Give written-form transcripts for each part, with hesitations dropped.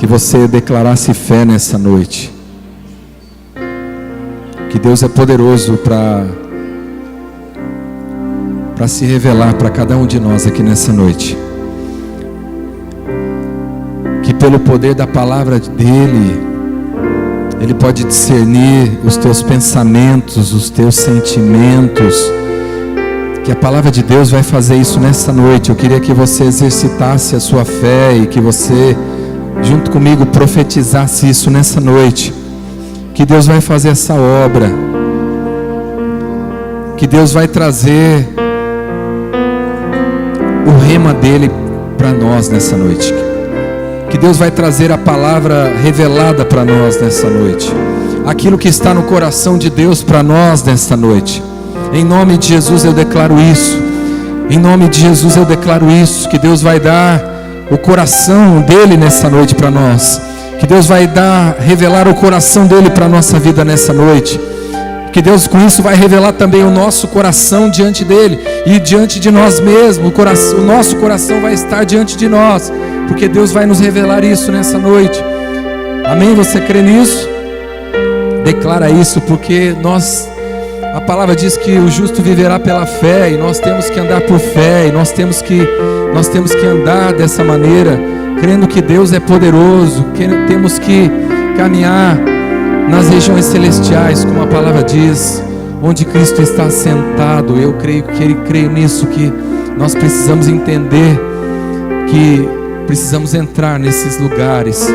que você declarasse fé nessa noite. Que Deus é poderoso para se revelar para cada um de nós aqui nessa noite. Que pelo poder da palavra dele, ele pode discernir os teus pensamentos, os teus sentimentos. Que a palavra de Deus vai fazer isso nessa noite. Eu queria que você exercitasse a sua fé e que você, junto comigo, profetizasse isso nessa noite. Que Deus vai fazer essa obra. Que Deus vai trazer o rema dele para nós nessa noite. Que Deus vai trazer a palavra revelada para nós nessa noite. Aquilo que está no coração de Deus para nós nessa noite. Em nome de Jesus eu declaro isso. Em nome de Jesus eu declaro isso. Que Deus vai dar o coração dele nessa noite para nós. Que Deus vai revelar o coração dele para a nossa vida nessa noite. Que Deus com isso vai revelar também o nosso coração diante dele e diante de nós mesmos. O nosso coração vai estar diante de nós, porque Deus vai nos revelar isso nessa noite. Amém? Você crê nisso? Declara isso, porque a palavra diz que o justo viverá pela fé, e nós temos que andar por fé, e nós temos que andar dessa maneira, crendo que Deus é poderoso. Temos que caminhar nas regiões celestiais, como a palavra diz, onde Cristo está sentado. Eu creio nisso, que nós precisamos entender que precisamos entrar nesses lugares,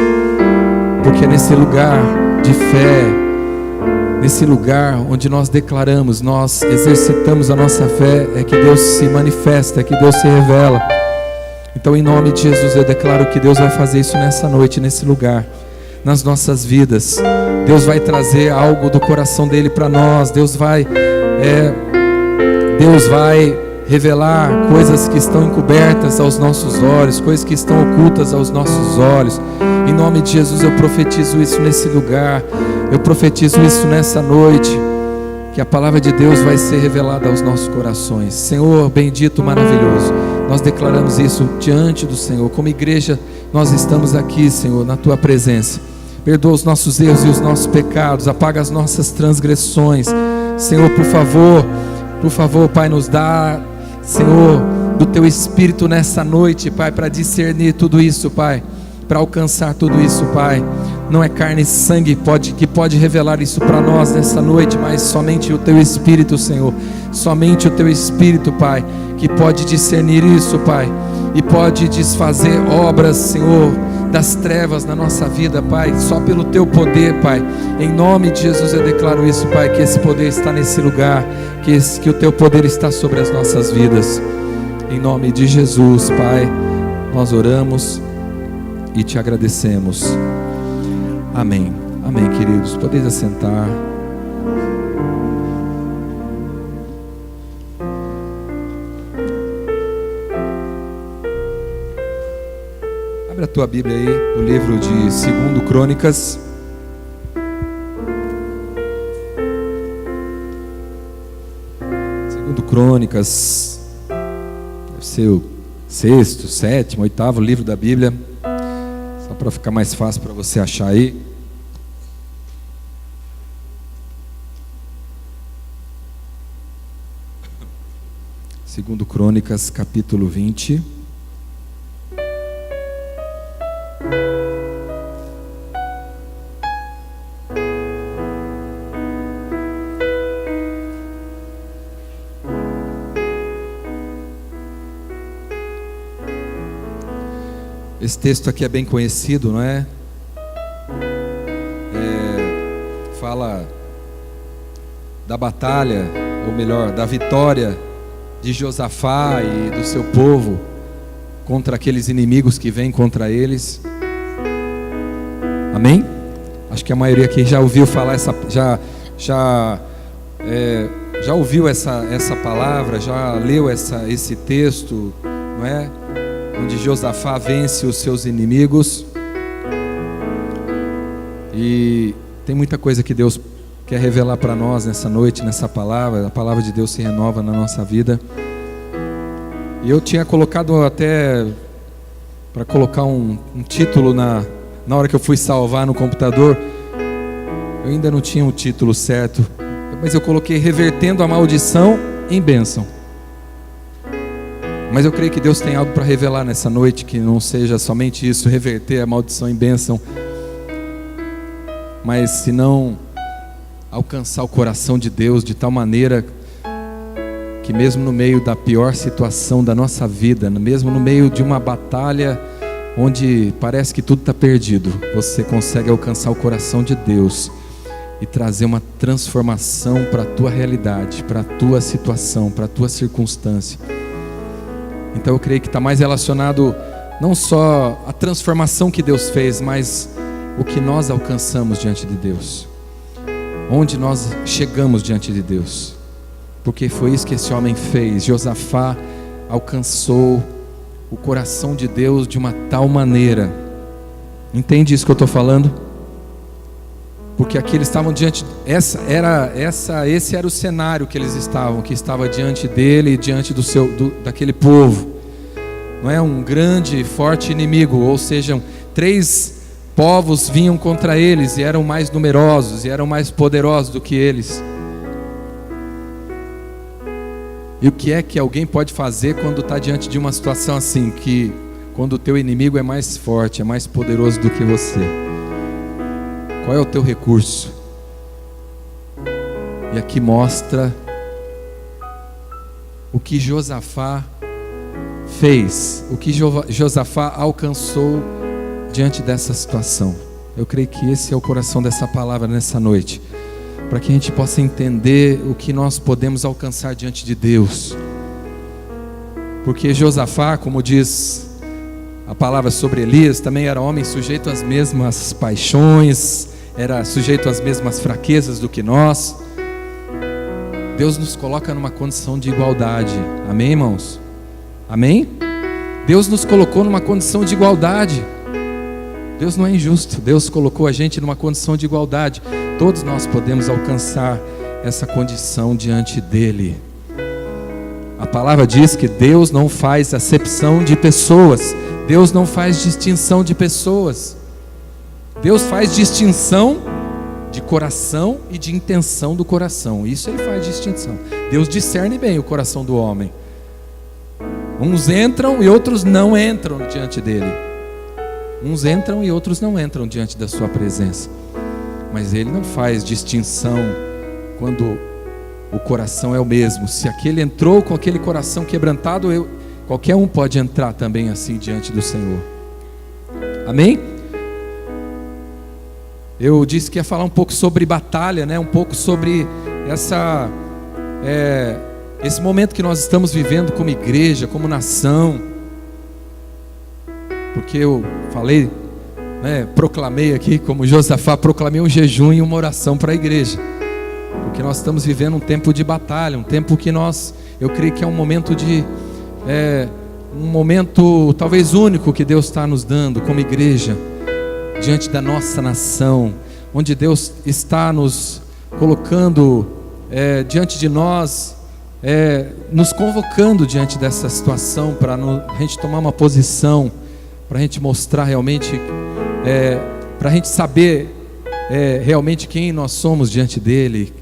porque é nesse lugar de fé, nesse lugar onde nós declaramos, nós exercitamos a nossa fé, é que Deus se manifesta, é que Deus se revela. Então, em nome de Jesus, eu declaro que Deus vai fazer isso nessa noite, nesse lugar, nas nossas vidas. Deus vai trazer algo do coração dele para nós. Deus vai revelar coisas que estão encobertas aos nossos olhos, coisas que estão ocultas aos nossos olhos. Em nome de Jesus eu profetizo isso nesse lugar. Eu profetizo isso nessa noite, que a palavra de Deus vai ser revelada aos nossos corações. Senhor bendito, maravilhoso, nós declaramos isso diante do Senhor. Como igreja nós estamos aqui, Senhor, na tua presença. Perdoa os nossos erros e os nossos pecados, apaga as nossas transgressões. Senhor, por favor, Pai, nos dá, Senhor, do teu Espírito nessa noite, Pai, para discernir tudo isso, Pai, para alcançar tudo isso, Pai. Não é carne e sangue que pode revelar isso para nós nessa noite, mas somente o teu Espírito, Senhor. Somente o teu Espírito, Pai, que pode discernir isso, Pai, e pode desfazer obras, Senhor, das trevas na nossa vida, Pai, só pelo teu poder, Pai. Em nome de Jesus eu declaro isso, Pai, que esse poder está nesse lugar, que o teu poder está sobre as nossas vidas. Em nome de Jesus, Pai, nós oramos e te agradecemos. Amém. Amém, queridos. Podeis assentar. Abre a tua Bíblia aí, no livro de 2 Crônicas. Crônicas, deve ser o 6º, 7º, 8º livro da Bíblia, só para ficar mais fácil para você achar aí. Segundo Crônicas, capítulo 20. Esse texto aqui é bem conhecido, não é? Fala da batalha, ou melhor, da vitória de Josafá e do seu povo contra aqueles inimigos que vêm contra eles. Amém? Acho que a maioria aqui já ouviu falar já ouviu essa palavra, já leu esse texto, não é? Onde Josafá vence os seus inimigos. E tem muita coisa que Deus quer revelar para nós nessa noite, nessa palavra. A palavra de Deus se renova na nossa vida. E eu tinha colocado até para colocar um título na na hora que eu fui salvar no computador, eu ainda não tinha o título certo, mas eu coloquei revertendo a maldição em bênção. Mas eu creio que Deus tem algo para revelar nessa noite, que não seja somente isso, reverter a maldição em bênção, mas se não alcançar o coração de Deus de tal maneira que mesmo no meio da pior situação da nossa vida, mesmo no meio de uma batalha onde parece que tudo está perdido, você consegue alcançar o coração de Deus e trazer uma transformação para a tua realidade, para a tua situação, para a tua circunstância. Então eu creio que está mais relacionado não só a transformação que Deus fez, mas o que nós alcançamos diante de Deus, onde nós chegamos diante de Deus, porque foi isso que esse homem fez. Josafá alcançou o coração de Deus de uma tal maneira. Entende isso que eu estou falando? Porque aqui eles estavam diante, esse era o cenário que eles estavam, que estava diante dele e diante daquele povo. Não é um grande, forte inimigo, ou seja, 3 povos vinham contra eles e eram mais numerosos e eram mais poderosos do que eles. E o que é que alguém pode fazer quando está diante de uma situação assim, que quando o teu inimigo é mais forte, é mais poderoso do que você? Qual é o teu recurso? E aqui mostra o que Josafá fez, o que Josafá alcançou diante dessa situação. Eu creio que esse é o coração dessa palavra nessa noite, para que a gente possa entender o que nós podemos alcançar diante de Deus. Porque Josafá, como diz a palavra sobre Elias, também era homem sujeito às mesmas paixões, era sujeito às mesmas fraquezas do que nós. Deus nos coloca numa condição de igualdade. Amém, irmãos? Amém? Deus nos colocou numa condição de igualdade. Deus não é injusto. Deus colocou a gente numa condição de igualdade. Todos nós podemos alcançar essa condição diante dele. A palavra diz que Deus não faz acepção de pessoas. Deus não faz distinção de pessoas. Deus faz distinção de coração e de intenção do coração. Isso ele faz distinção. Deus discerne bem o coração do homem. Uns entram e outros não entram diante dele. Uns entram e outros não entram diante da sua presença. Mas ele não faz distinção quando o coração é o mesmo. Se aquele entrou com aquele coração quebrantado, qualquer um pode entrar também assim diante do Senhor. Amém? Eu disse que ia falar um pouco sobre batalha, né? Um pouco sobre esse momento que nós estamos vivendo como igreja, como nação. Porque eu falei, né, proclamei aqui, como Josafá, proclamei um jejum e uma oração para a igreja. Porque nós estamos vivendo um tempo de batalha, um tempo que eu creio que é um momento um momento talvez único que Deus está nos dando como igreja, diante da nossa nação, onde Deus está nos colocando diante de nós, nos convocando diante dessa situação, para a gente tomar uma posição, para a gente mostrar realmente, para a gente saber realmente quem nós somos diante dele,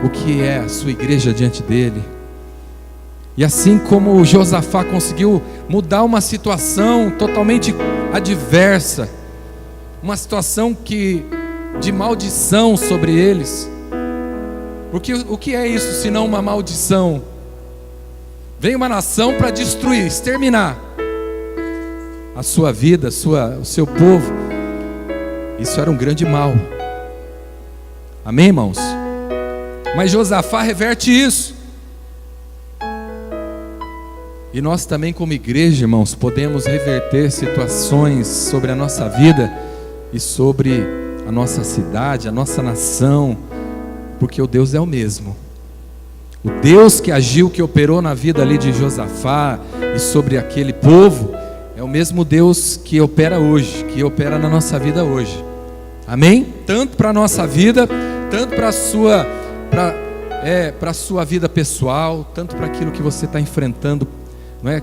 o que é a sua igreja diante dele. E assim como Josafá conseguiu mudar uma situação totalmente adversa, uma situação de maldição sobre eles, porque o que é isso senão uma maldição? Vem uma nação para destruir, exterminar a sua vida, o seu povo. Isso era um grande mal. Amém, irmãos? Mas Josafá reverte isso. E nós também como igreja, irmãos, podemos reverter situações sobre a nossa vida e sobre a nossa cidade, a nossa nação, porque o Deus é o mesmo. O Deus que agiu, que operou na vida ali de Josafá e sobre aquele povo, é o mesmo Deus que opera hoje, que opera na nossa vida hoje. Amém? Tanto para a nossa vida, tanto para a sua vida pessoal, tanto para aquilo que você está enfrentando, não é,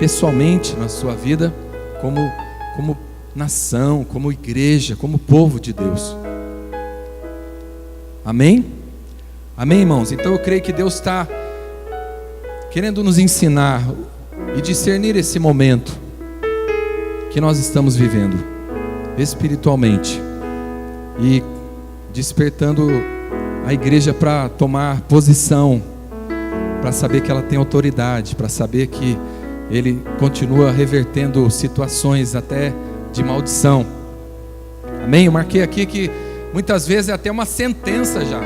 pessoalmente na sua vida, como nação, como igreja, como povo de Deus. Amém? Amém, irmãos? Então eu creio que Deus está querendo nos ensinar e discernir esse momento que nós estamos vivendo espiritualmente e despertando a igreja para tomar posição, para saber que ela tem autoridade, para saber que Ele continua revertendo situações até de maldição. Amém? Eu marquei aqui que muitas vezes é até uma sentença já.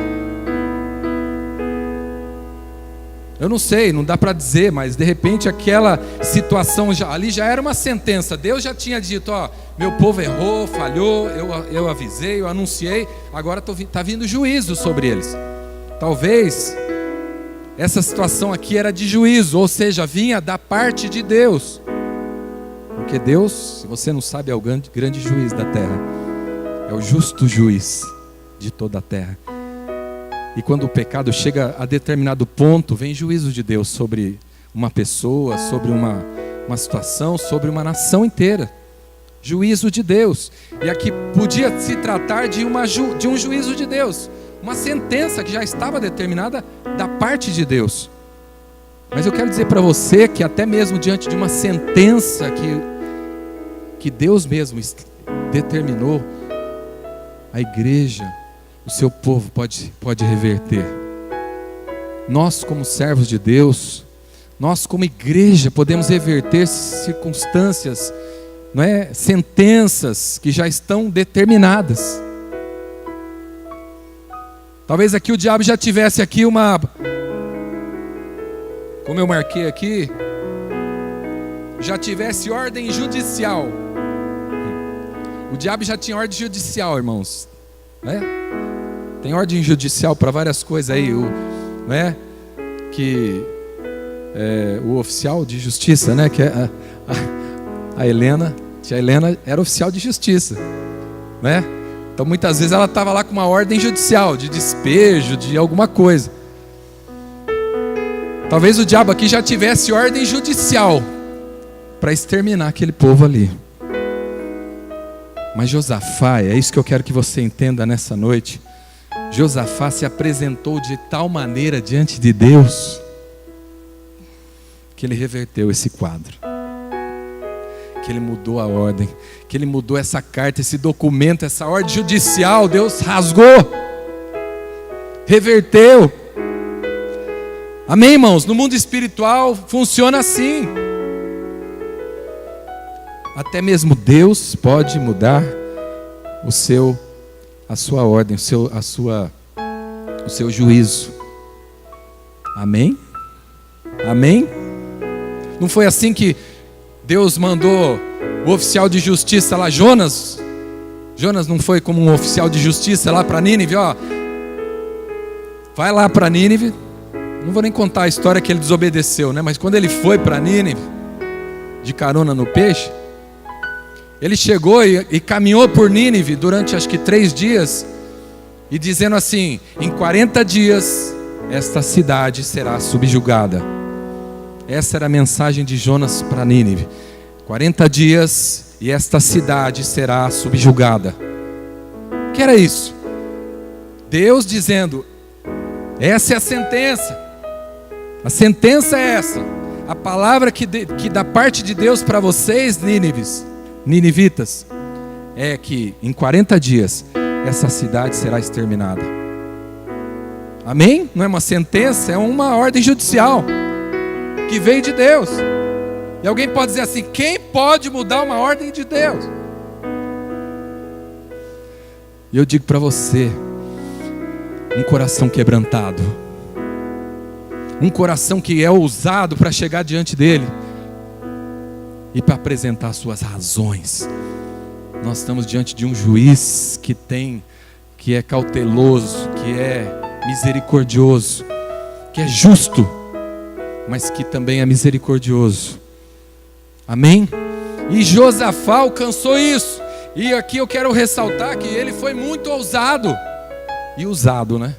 Eu não sei, não dá para dizer, mas de repente aquela situação ali já era uma sentença. Deus já tinha dito, ó, meu povo errou, falhou, eu avisei, eu anunciei, agora está vindo juízo sobre eles. Talvez essa situação aqui era de juízo, ou seja, vinha da parte de Deus. Porque Deus, se você não sabe, é o grande juiz da terra. É o justo juiz de toda a terra. E quando o pecado chega a determinado ponto, vem juízo de Deus sobre uma pessoa, sobre uma situação, sobre uma nação inteira. Juízo de Deus. E aqui podia se tratar de um juízo de Deus. Uma sentença que já estava determinada da parte de Deus. Mas eu quero dizer para você que até mesmo diante de uma sentença que Deus mesmo determinou, a igreja, o seu povo pode reverter. Nós como servos de Deus, nós como igreja podemos reverter circunstâncias, não é? Sentenças que já estão determinadas. Talvez aqui o diabo já tivesse aqui como eu marquei aqui, já tivesse ordem judicial. O diabo já tinha ordem judicial, irmãos, né? Tem ordem judicial para várias coisas aí, né? Que o oficial de justiça, né? Que é a Helena, tia Helena era oficial de justiça, né? Então muitas vezes ela estava lá com uma ordem judicial, de despejo, de alguma coisa. Talvez o diabo aqui já tivesse ordem judicial para exterminar aquele povo ali. Mas Josafá, é isso que eu quero que você entenda nessa noite. Josafá se apresentou de tal maneira diante de Deus que ele reverteu esse quadro, que ele mudou a ordem, que ele mudou essa carta, esse documento, essa ordem judicial. Deus rasgou, reverteu. Amém, irmãos? No mundo espiritual funciona assim. Até mesmo Deus pode mudar a sua ordem, o seu juízo. Amém? Amém? Não foi assim que Deus mandou o oficial de justiça lá, Jonas? Jonas não foi como um oficial de justiça lá para Nínive, ó. Vai lá para Nínive. Não vou nem contar a história que ele desobedeceu, né? Mas quando ele foi para Nínive, de carona no peixe, ele chegou e caminhou por Nínive durante acho que 3 dias, e dizendo assim: em 40 dias esta cidade será subjugada. Essa era a mensagem de Jonas para Nínive. 40 dias e esta cidade será subjugada. O que era isso? Deus dizendo: essa é a sentença. A sentença é essa. A palavra que da parte de Deus para vocês, ninivitas, é que em 40 dias essa cidade será exterminada. Amém? Não é uma sentença, é uma ordem judicial que veio de Deus. E alguém pode dizer assim: quem pode mudar uma ordem de Deus? E eu digo para você, um coração quebrantado, um coração que é ousado para chegar diante dele e para apresentar suas razões. Nós estamos diante de um juiz que é cauteloso, que é misericordioso, que é justo, mas que também é misericordioso. Amém? E Josafá alcançou isso. E aqui eu quero ressaltar que ele foi muito ousado e usado, né?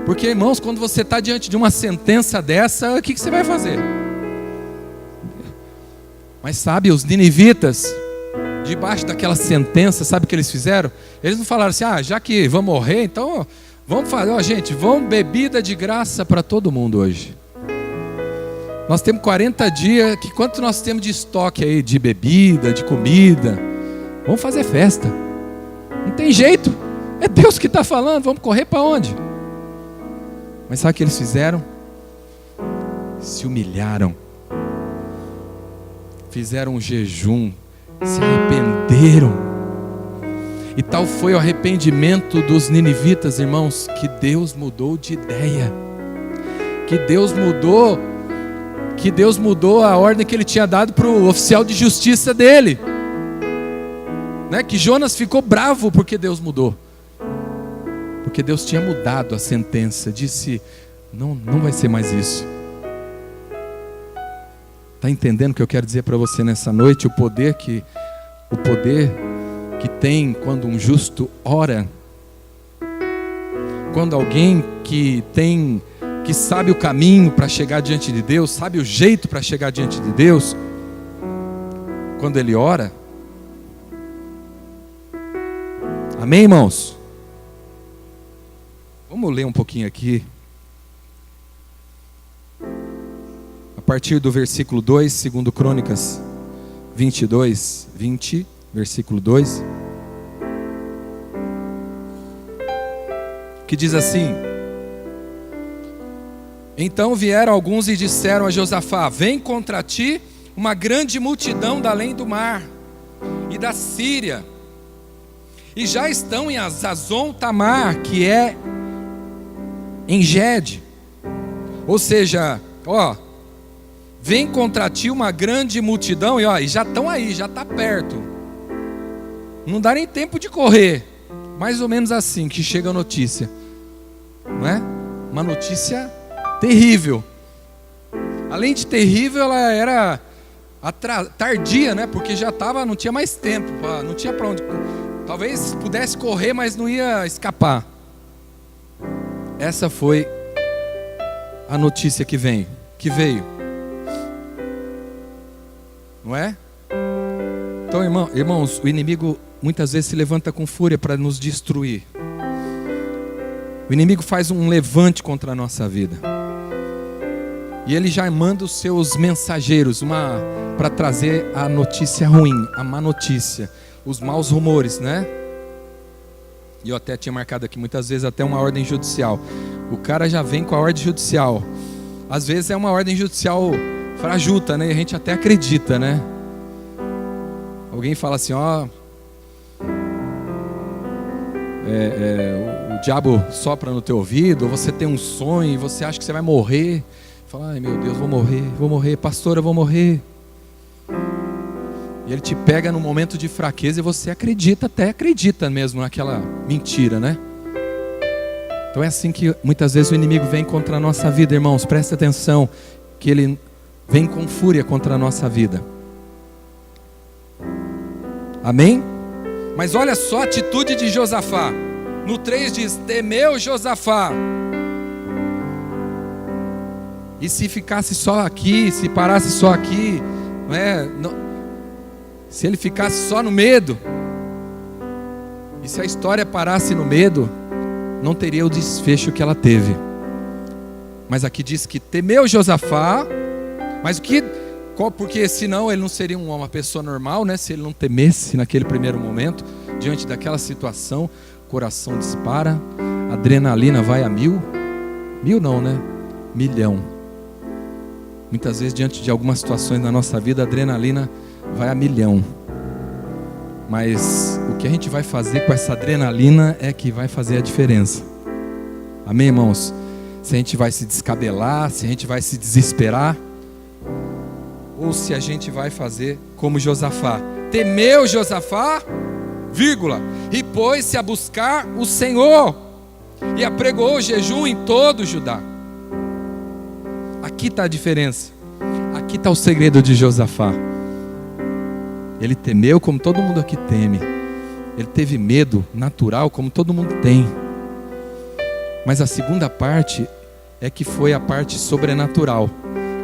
Porque, irmãos, quando você está diante de uma sentença dessa, o que você vai fazer? Mas sabe, os ninivitas, debaixo daquela sentença, sabe o que eles fizeram? Eles não falaram assim, já que vamos morrer, então vamos fazer, gente, vamos bebida de graça para todo mundo hoje. Nós temos 40 dias, quanto nós temos de estoque aí, de bebida, de comida? Vamos fazer festa. Não tem jeito, é Deus que está falando, vamos correr para onde? Mas sabe o que eles fizeram? Se humilharam, fizeram um jejum, se arrependeram. E tal foi o arrependimento dos ninivitas, irmãos, que Deus mudou de ideia, que Deus mudou a ordem que ele tinha dado para o oficial de justiça dele, né? Que Jonas ficou bravo porque Deus mudou, porque Deus tinha mudado a sentença, disse, não vai ser mais isso. Está entendendo o que eu quero dizer para você nessa noite? O poder que tem quando um justo ora, quando alguém que sabe o caminho para chegar diante de Deus, sabe o jeito para chegar diante de Deus, quando ele ora. Amém, irmãos? Vamos ler um pouquinho aqui. A partir do versículo 2, segundo Crônicas 22, 20, versículo 2. Que diz assim: Então vieram alguns e disseram a Josafá: Vem contra ti uma grande multidão da além do mar e da Síria, e já estão em Azazon Tamar, que é em Gede. Ou seja, vem contra ti uma grande multidão, e já estão aí, já está perto. Não dá nem tempo de correr. Mais ou menos assim que chega a notícia, não é? Uma notícia terrível. Além de terrível, ela era tardia, né? Porque já não tinha mais tempo, não tinha para onde. Talvez pudesse correr, mas não ia escapar. Essa foi a notícia que veio. Não é? Então, irmãos, o inimigo muitas vezes se levanta com fúria para nos destruir. O inimigo faz um levante contra a nossa vida. E ele já manda os seus mensageiros para trazer a notícia ruim, a má notícia, os maus rumores, né? E eu até tinha marcado aqui, muitas vezes até uma ordem judicial. O cara já vem com a ordem judicial. Às vezes é uma ordem judicial frajuta, né? E a gente até acredita, né? Alguém fala assim, o diabo sopra no teu ouvido, ou você tem um sonho e você acha que você vai morrer. Fala, ai meu Deus, vou morrer, pastor, eu vou morrer. E ele te pega num momento de fraqueza e você até acredita mesmo naquela mentira, né? Então é assim que muitas vezes o inimigo vem contra a nossa vida, irmãos. Presta atenção, que ele vem com fúria contra a nossa vida. Amém? Mas olha só a atitude de Josafá. No 3 diz, temeu Josafá. E se ficasse só aqui, se parasse só aqui, se ele ficasse só no medo, e se a história parasse no medo, não teria o desfecho que ela teve. Mas aqui diz que temeu Josafá, mas porque senão ele não seria uma pessoa normal, né? Se ele não temesse naquele primeiro momento, diante daquela situação, o coração dispara, a adrenalina vai a 1000, não, né? 1.000.000. Muitas vezes diante de algumas situações na nossa vida, a adrenalina vai a 1.000.000. Mas o que a gente vai fazer com essa adrenalina é que vai fazer a diferença. Amém, irmãos? Se a gente vai se descabelar, se a gente vai se desesperar, ou se a gente vai fazer como Josafá. Temeu Josafá, e pôs-se a buscar o Senhor, e apregoou o jejum em todo o Judá. Aqui está a diferença. Aqui está o segredo de Josafá. Ele temeu como todo mundo aqui teme. Ele teve medo natural como todo mundo tem. Mas a segunda parte é que foi a parte sobrenatural.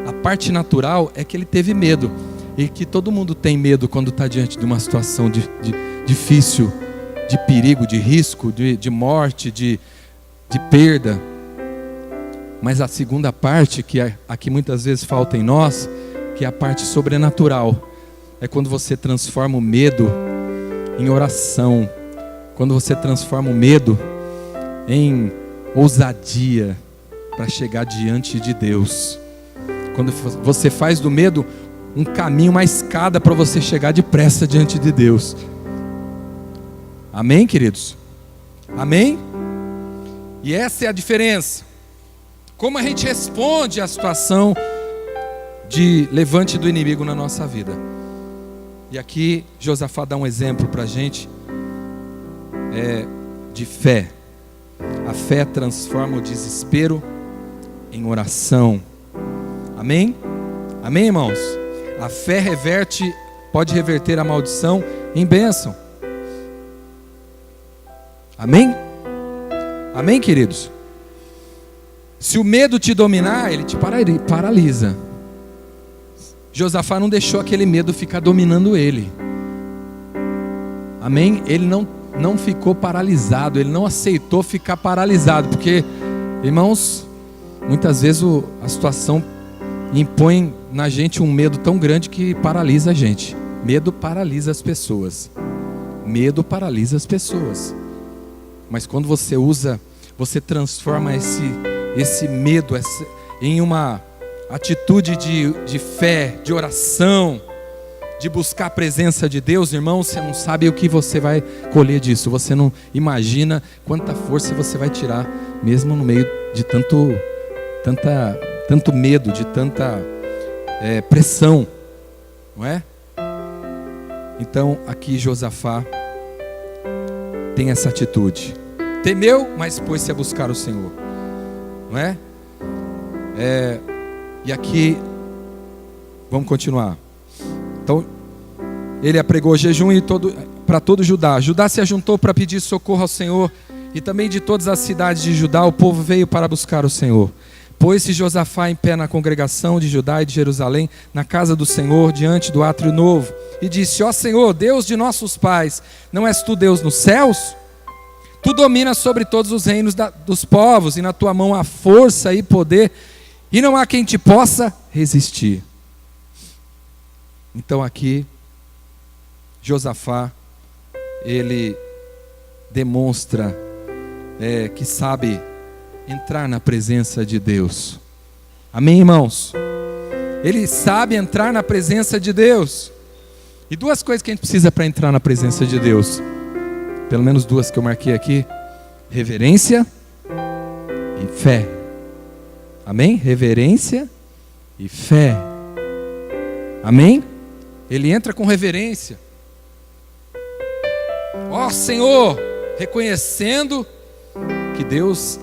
A parte natural é que ele teve medo. E que todo mundo tem medo quando está diante de uma situação difícil, de perigo, de risco, de morte, de perda. Mas a segunda parte, que aqui muitas vezes falta em nós, que é a parte sobrenatural, é quando você transforma o medo em oração, quando você transforma o medo em ousadia para chegar diante de Deus, quando você faz do medo um caminho, uma escada para você chegar depressa diante de Deus. Amém, queridos? Amém? E essa é a diferença. Como a gente responde à situação de levante do inimigo na nossa vida. E aqui Josafá dá um exemplo para a gente de fé. A fé transforma o desespero em oração. Amém? Amém, irmãos? A fé pode reverter a maldição em bênção. Amém? Amém, queridos? Se o medo te dominar, ele te paralisa. Josafá não deixou aquele medo ficar dominando ele. Amém? Ele não ficou paralisado, ele não aceitou ficar paralisado, porque, irmãos, muitas vezes a situação impõe na gente um medo tão grande que paralisa a gente. Medo paralisa as pessoas. Medo paralisa as pessoas. Mas quando você transforma esse medo em uma atitude de fé, de oração, de buscar a presença de Deus, irmão, você não sabe o que você vai colher disso. Você não imagina quanta força você vai tirar, mesmo no meio de tanto medo, de tanta pressão, não é? Então aqui Josafá tem essa atitude. Temeu, mas pôs-se a buscar o Senhor, não é? E aqui vamos continuar. Então ele apregou jejum para todo Judá. Judá se ajuntou para pedir socorro ao Senhor, e também de todas as cidades de Judá o povo veio para buscar o Senhor. Pôs-se Josafá em pé na congregação de Judá e de Jerusalém, na casa do Senhor, diante do átrio novo, e disse: ó Senhor, Deus de nossos pais, não és tu Deus nos céus? Tu dominas sobre todos os reinos dos povos, e na tua mão há força e poder, e não há quem te possa resistir. Então aqui Josafá, ele demonstra que sabe entrar na presença de Deus. Amém, irmãos? Ele sabe entrar na presença de Deus. E duas coisas que a gente precisa para entrar na presença de Deus, pelo menos duas que eu marquei aqui: reverência e fé. Amém? Reverência e fé. Amém? Ele entra com reverência. Ó Senhor, reconhecendo que Deus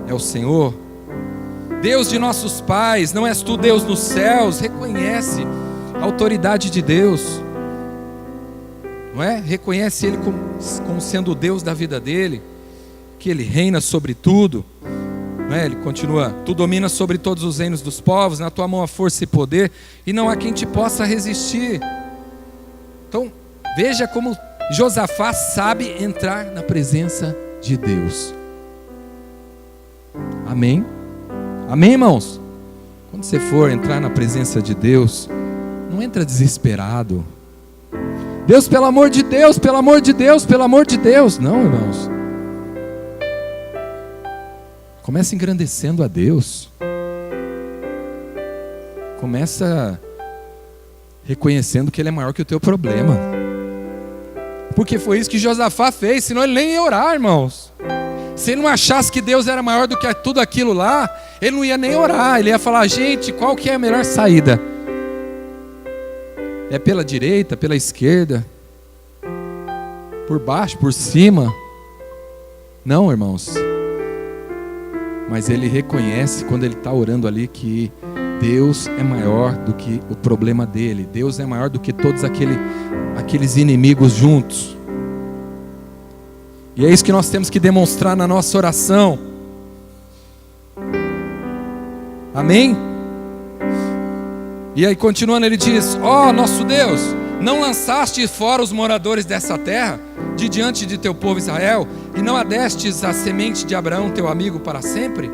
é o Senhor, Deus de nossos pais, não és tu Deus nos céus. Reconhece a autoridade de Deus, não é? Reconhece Ele como sendo o Deus da vida dele, que Ele reina sobre tudo, não é? Ele continua: tu dominas sobre todos os reinos dos povos, na tua mão há força e poder, e não há quem te possa resistir. Então veja como Josafá sabe entrar na presença de Deus. Amém? Amém, irmãos? Quando você for entrar na presença de Deus, não entra desesperado. Deus, pelo amor de Deus, pelo amor de Deus, pelo amor de Deus. Não, irmãos. Começa engrandecendo a Deus. Começa reconhecendo que Ele é maior que o teu problema. Porque foi isso que Josafá fez, senão ele nem ia orar, irmãos. Se ele não achasse que Deus era maior do que tudo aquilo lá, ele não ia nem orar. Ele ia falar: gente, qual que é a melhor saída? É pela direita, pela esquerda, por baixo, por cima? Não, irmãos. Mas ele reconhece, quando ele está orando ali, que Deus é maior do que o problema dele. Deus é maior do que todos aqueles inimigos juntos. E é isso que nós temos que demonstrar na nossa oração. Amém? E aí continuando ele diz: ó nosso Deus, não lançaste fora os moradores dessa terra, de diante de teu povo Israel, e não adestes a semente de Abraão teu amigo para sempre?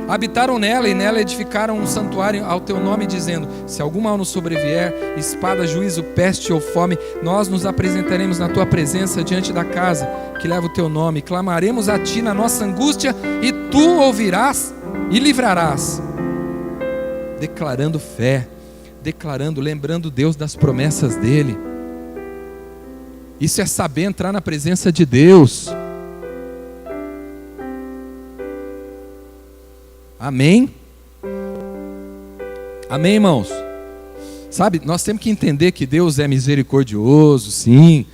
Habitaram nela e nela edificaram um santuário ao teu nome, dizendo: se algum mal nos sobrevier, espada, juízo, peste ou fome, nós nos apresentaremos na tua presença diante da casa que leva o teu nome, clamaremos a ti na nossa angústia, e tu ouvirás e livrarás. Declarando fé, lembrando Deus das promessas dele. Isso é saber entrar na presença de Deus. Amém? Amém, irmãos? Sabe, nós temos que entender que Deus é misericordioso, sim.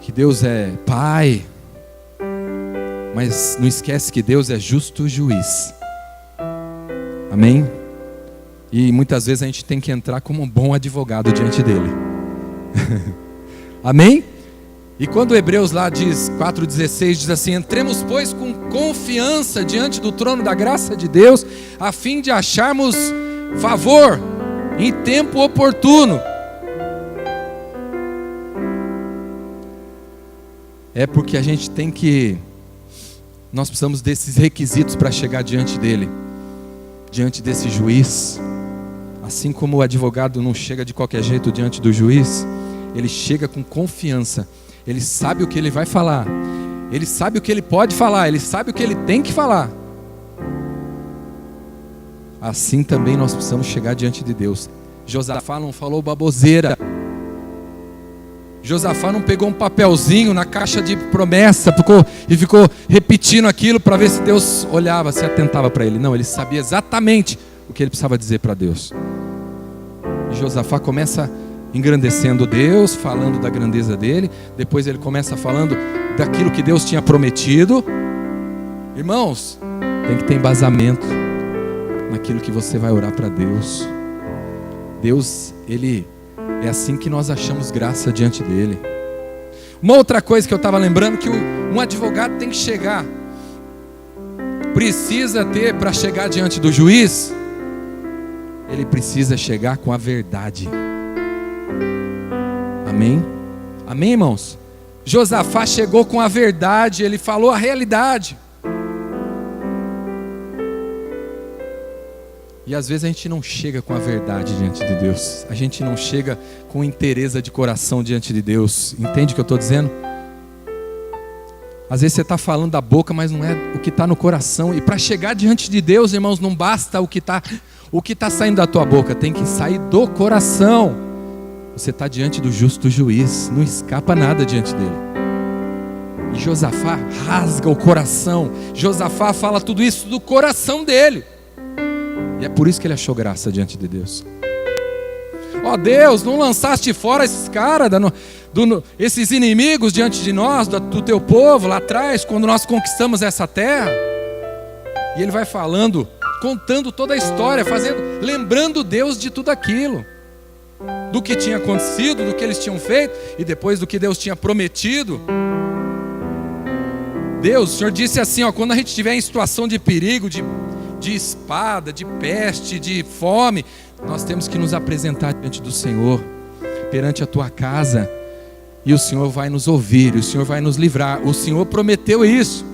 Que Deus é Pai. Mas não esquece que Deus é justo juiz. Amém? E muitas vezes a gente tem que entrar como um bom advogado diante dele. Amém? E quando Hebreus lá diz, 4,16, diz assim: entremos pois com confiança diante do trono da graça de Deus, a fim de acharmos favor em tempo oportuno. É porque a gente tem que, nós precisamos desses requisitos para chegar diante dele, diante desse juiz. Assim como o advogado não chega de qualquer jeito diante do juiz, ele chega com confiança. Ele sabe o que ele vai falar, ele sabe o que ele pode falar, ele sabe o que ele tem que falar. Assim também nós precisamos chegar diante de Deus. Josafá não falou baboseira. Josafá não pegou um papelzinho na caixa de promessa e ficou repetindo aquilo para ver se Deus olhava, se atentava para ele. Não, ele sabia exatamente o que ele precisava dizer para Deus. E Josafá começa engrandecendo Deus, falando da grandeza dele. Depois ele começa falando daquilo que Deus tinha prometido. Irmãos, tem que ter embasamento naquilo que você vai orar para Deus. Deus, ele é assim que nós achamos graça diante dele. Uma outra coisa que eu estava lembrando, que um advogado tem que chegar, precisa ter, para chegar diante do juiz, ele precisa chegar com a verdade. Amém? Amém, irmãos? Josafá chegou com a verdade, ele falou a realidade. E às vezes a gente não chega com a verdade diante de Deus. A gente não chega com inteireza de coração diante de Deus. Entende o que eu estou dizendo? Às vezes você está falando da boca, mas não é o que está no coração. E para chegar diante de Deus, irmãos, não basta o que está saindo da tua boca, tem que sair do coração. Você está diante do justo juiz, não escapa nada diante dele. E Josafá rasga o coração. Josafá fala tudo isso do coração dele. E é por isso que ele achou graça diante de Deus. Ó Deus, não lançaste fora esses caras, esses inimigos diante de nós, do teu povo lá atrás, quando nós conquistamos essa terra. E ele vai falando, contando toda a história, lembrando Deus de tudo aquilo, do que tinha acontecido, do que eles tinham feito, e depois do que Deus tinha prometido. Deus, o Senhor disse assim, ó, quando a gente estiver em situação de perigo, de espada, de peste, de fome, nós temos que nos apresentar diante do Senhor, perante a tua casa, e o Senhor vai nos ouvir, o Senhor vai nos livrar. O Senhor prometeu isso.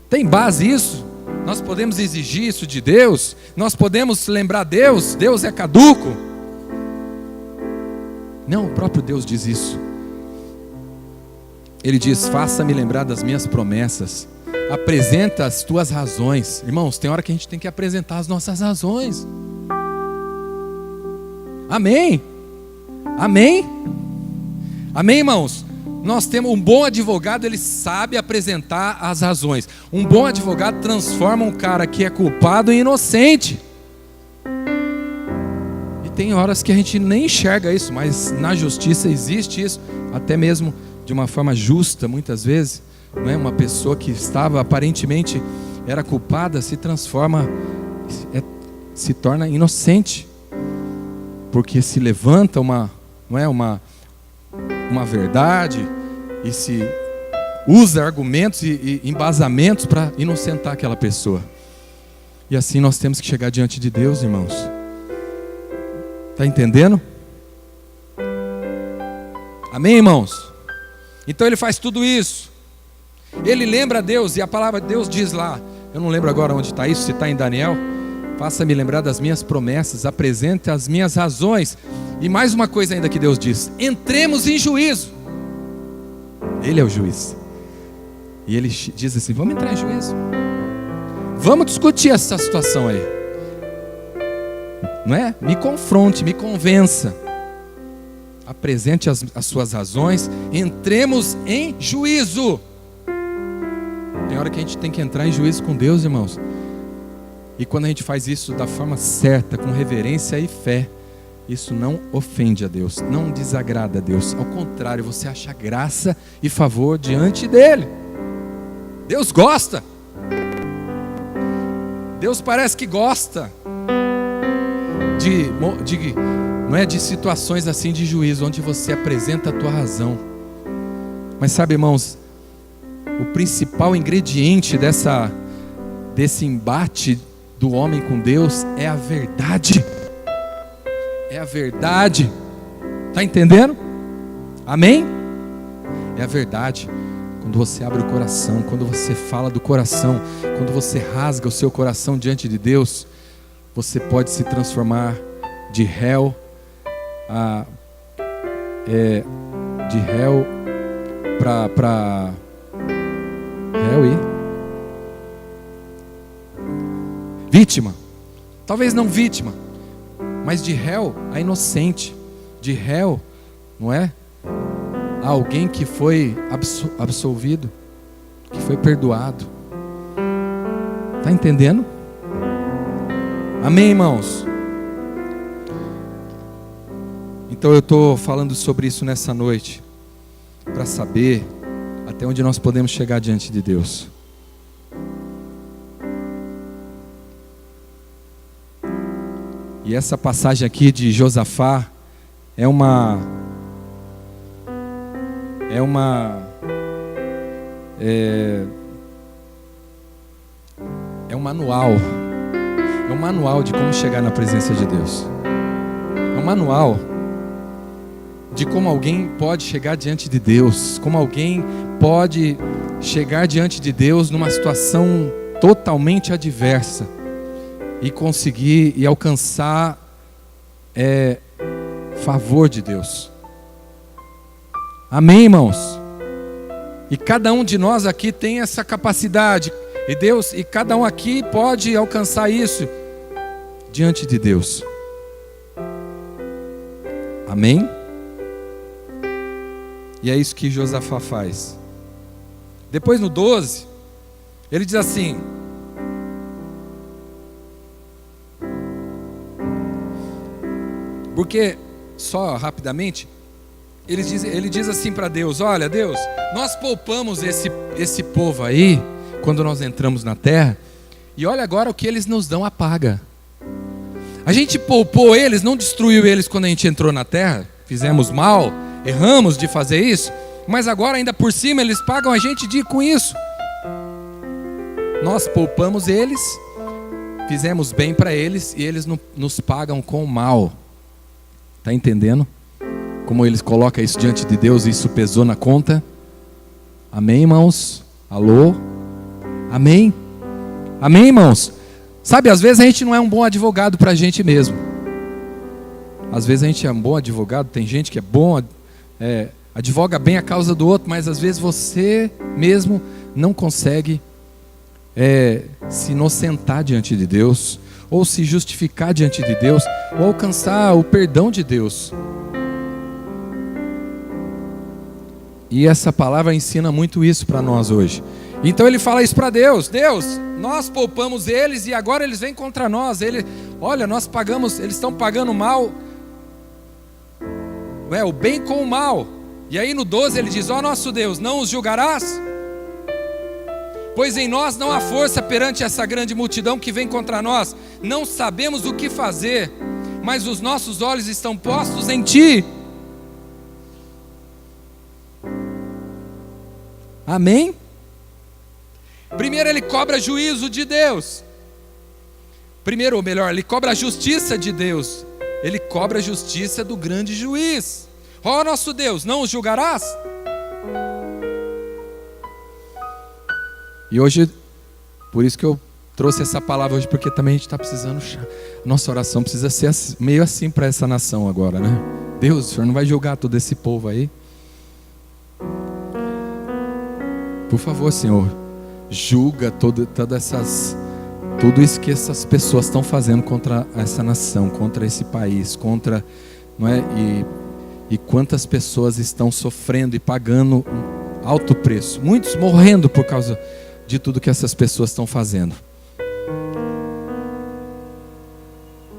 Tem base isso? Nós podemos exigir isso de Deus? Nós podemos lembrar Deus? Deus é caduco? Não, o próprio Deus diz isso. Ele diz: faça-me lembrar das minhas promessas. Apresenta as tuas razões. Irmãos, tem hora que a gente tem que apresentar as nossas razões. Amém? Amém? Amém, irmãos? Nós temos um bom advogado, ele sabe apresentar as razões. Um bom advogado transforma um cara que é culpado em inocente. E tem horas que a gente nem enxerga isso, mas na justiça existe isso, até mesmo de uma forma justa, muitas vezes, não é? Uma pessoa que estava aparentemente era culpada se transforma, se torna inocente, porque se levanta uma verdade e se usa argumentos e embasamentos para inocentar aquela pessoa. E assim nós temos que chegar diante de Deus, irmãos. Está entendendo? Amém, irmãos? Então ele faz tudo isso. Ele lembra a Deus, e a palavra de Deus diz lá, eu não lembro agora onde está isso, se está em Daniel. Faça-me lembrar das minhas promessas, apresente as minhas razões. E mais uma coisa ainda que Deus diz: entremos em juízo. Ele é o juiz. E ele diz assim: vamos entrar em juízo. Vamos discutir essa situação aí. Não é? Me confronte, me convença. Apresente as suas razões. Entremos em juízo. Tem hora que a gente tem que entrar em juízo com Deus, irmãos. E quando a gente faz isso da forma certa, com reverência e fé, isso não ofende a Deus, não desagrada a Deus. Ao contrário, você acha graça e favor diante dele. Deus gosta. Deus parece que gosta de situações assim de juízo, onde você apresenta a tua razão. Mas sabe, irmãos, o principal ingrediente desse embate do homem com Deus é a verdade. É a verdade. Está entendendo? Amém? É a verdade. Quando você abre o coração, quando você fala do coração, quando você rasga o seu coração diante de Deus, você pode se transformar de réu para réu e vítima. Talvez não vítima, mas de réu a inocente. De réu, não é? A alguém que foi absolvido, que foi perdoado. Está entendendo? Amém, irmãos? Então eu estou falando sobre isso nessa noite, para saber até onde nós podemos chegar diante de Deus. E essa passagem aqui de Josafá é um manual. É um manual de como chegar na presença de Deus. É um manual de como alguém pode chegar diante de Deus, como alguém pode chegar diante de Deus numa situação totalmente adversa e conseguir e alcançar favor de Deus. Amém, irmãos? E cada um de nós aqui tem essa capacidade, e cada um aqui pode alcançar isso diante de Deus. Amém? E é isso que Josafá faz. Depois no 12, ele diz assim: porque, só rapidamente, ele diz assim para Deus: olha, Deus, nós poupamos esse povo aí, quando nós entramos na terra, e olha agora o que eles nos dão a paga. A gente poupou eles, não destruiu eles quando a gente entrou na terra, fizemos mal, erramos de fazer isso, mas agora ainda por cima eles pagam a gente com isso. Nós poupamos eles, fizemos bem para eles, e eles nos pagam com mal. Está entendendo? Como eles colocam isso diante de Deus e isso pesou na conta? Amém, irmãos? Alô? Amém? Amém, irmãos? Sabe, às vezes a gente não é um bom advogado para a gente mesmo. Às vezes a gente é um bom advogado, tem gente que é bom, advoga bem a causa do outro, mas às vezes você mesmo não consegue se inocentar diante de Deus, ou se justificar diante de Deus, ou alcançar o perdão de Deus. E essa palavra ensina muito isso para nós hoje. Então ele fala isso para Deus: Deus, nós poupamos eles e agora eles vêm contra nós. Olha, nós pagamos, eles estão pagando mal, o bem com o mal. E aí no 12 ele diz: ó nosso Deus, não os julgarás? Pois em nós não há força perante essa grande multidão que vem contra nós. Não sabemos o que fazer, mas os nossos olhos estão postos em Ti. Amém? Primeiro ele cobra juízo de Deus. Primeiro, ou melhor, ele cobra a justiça de Deus. Ele cobra a justiça do grande juiz. Ó nosso Deus, não os julgarás? E hoje, por isso que eu trouxe essa palavra hoje, porque também a gente está precisando, nossa oração precisa ser meio assim para essa nação agora, né? Deus, o Senhor não vai julgar todo esse povo aí? Por favor, Senhor, julga tudo isso que essas pessoas estão fazendo contra essa nação, contra esse país, contra, não é? E quantas pessoas estão sofrendo e pagando um alto preço, muitos morrendo por causa de tudo que essas pessoas estão fazendo.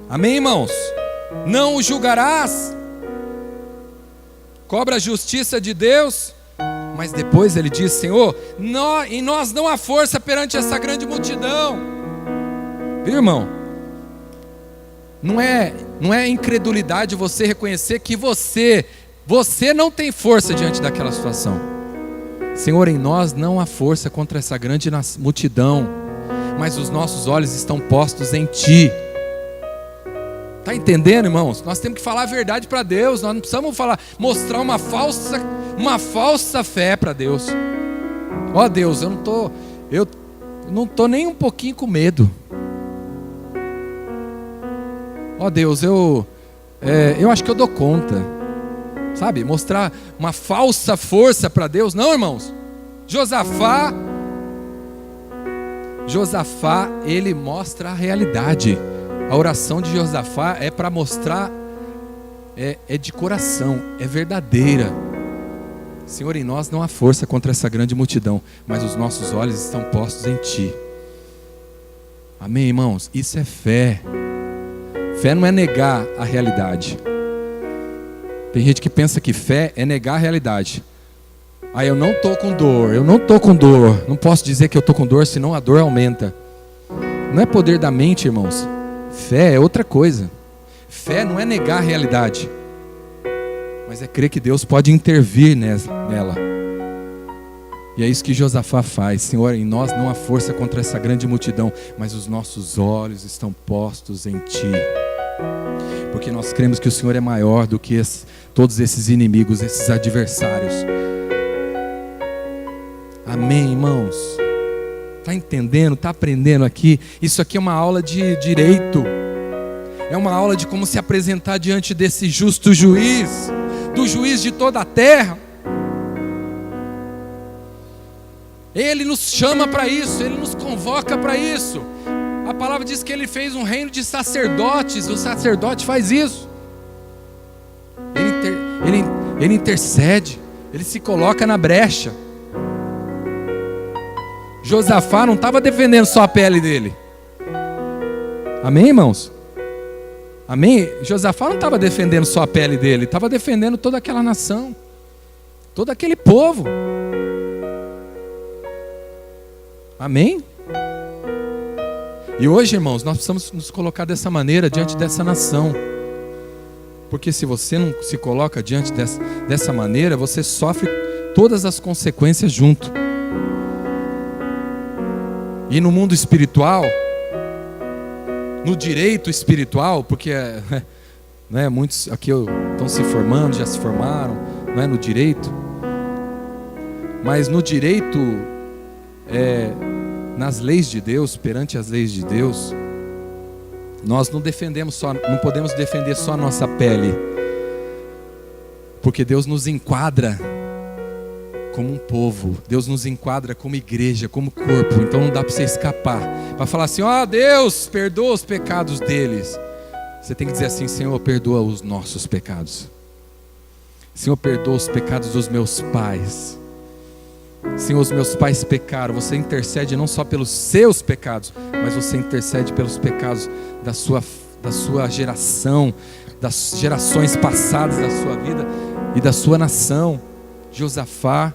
Amém, irmãos? Não o julgarás? Cobra a justiça de Deus. Mas depois ele diz: Senhor, em nós não há força perante essa grande multidão. Viu, irmão? Não é incredulidade você reconhecer que você não tem força diante daquela situação. Senhor, em nós não há força contra essa grande multidão, mas os nossos olhos estão postos em Ti. Está entendendo, irmãos? Nós temos que falar a verdade para Deus. Nós não precisamos mostrar uma falsa fé para Deus. Ó Deus, eu não tô nem um pouquinho com medo. Ó Deus, eu acho que eu dou conta. Sabe? Mostrar uma falsa força para Deus. Não, irmãos. Josafá, ele mostra a realidade. A oração de Josafá é para mostrar, é de coração, é verdadeira. Senhor, em nós não há força contra essa grande multidão, mas os nossos olhos estão postos em Ti. Amém, irmãos? Isso é fé. Fé não é negar a realidade. Tem gente que pensa que fé é negar a realidade. Eu não estou com dor, não posso dizer que eu estou com dor, senão a dor aumenta. Não é poder da mente, irmãos. Fé é outra coisa. Fé não é negar a realidade, mas é crer que Deus pode intervir nela. E é isso que Josafá faz. Senhor, em nós não há força contra essa grande multidão, mas os nossos olhos estão postos em Ti. Porque nós cremos que o Senhor é maior do que todos esses inimigos, esses adversários. Amém, irmãos? Está entendendo? Está aprendendo aqui? Isso aqui é uma aula de direito. É uma aula de como se apresentar diante desse justo juiz, do juiz de toda a terra. Ele nos chama para isso, Ele nos convoca para isso. A palavra diz que Ele fez um reino de sacerdotes. O sacerdote faz isso. Ele intercede, Ele se coloca na brecha. Josafá não estava defendendo só a pele dele. Amém, irmãos? Amém? Josafá não estava defendendo só a pele dele, estava defendendo toda aquela nação, todo aquele povo. Amém? E hoje, irmãos, nós precisamos nos colocar dessa maneira diante dessa nação. Porque se você não se coloca diante dessa maneira, você sofre todas as consequências junto. E no mundo espiritual, no direito espiritual, porque né, muitos aqui estão se formando, já se formaram, não é, no direito. Mas no direito, nas leis de Deus, perante as leis de Deus, nós não podemos defender só a nossa pele, porque Deus nos enquadra como um povo, Deus nos enquadra como igreja, como corpo. Então não dá para você escapar, para falar assim: ó Deus, perdoa os pecados deles. Você tem que dizer assim: Senhor, perdoa os nossos pecados. Senhor, perdoa os pecados dos meus pais. Senhor, os meus pais pecaram. Você intercede não só pelos seus pecados, mas você intercede pelos pecados da sua geração, das gerações passadas da sua vida e da sua nação. Josafá,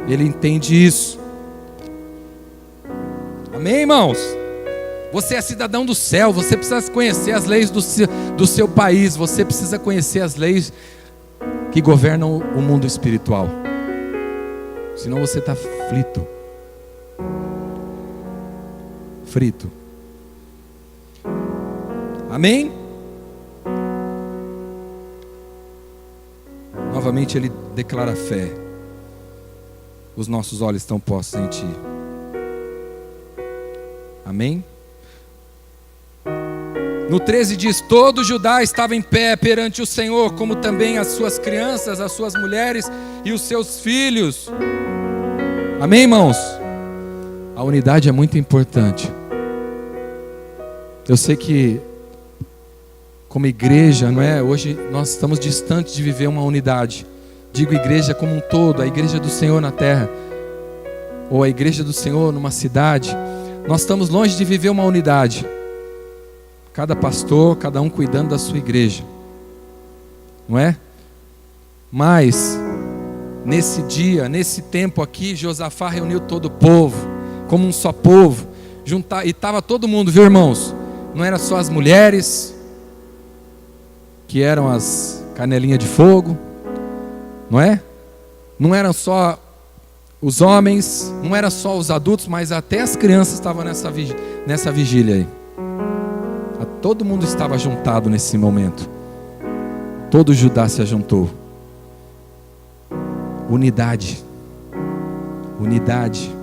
ele entende isso. Amém, irmãos? Você é cidadão do céu, você precisa conhecer as leis do seu país, você precisa conhecer as leis que governam o mundo espiritual. Senão você está frito. Amém? Novamente ele declara fé. Os nossos olhos estão postos em Ti. Amém? No 13 diz: todo Judá estava em pé perante o Senhor, como também as suas crianças, as suas mulheres e os seus filhos. Amém, irmãos? A unidade é muito importante. Eu sei que como igreja, não é? Hoje nós estamos distantes de viver uma unidade. Digo igreja como um todo, a igreja do Senhor na terra, ou a igreja do Senhor numa cidade. Nós estamos longe de viver uma unidade. Cada pastor, cada um cuidando da sua igreja, não é? Mas nesse dia, nesse tempo aqui, Josafá reuniu todo o povo, como um só povo, e estava todo mundo, viu, irmãos? Não era só as mulheres, que eram as canelinhas de fogo, não é? Não eram só os homens, não eram só os adultos, mas até as crianças estavam nessa vigília aí. Todo mundo estava juntado nesse momento. Todo Judá se ajuntou. Unidade. Unidade.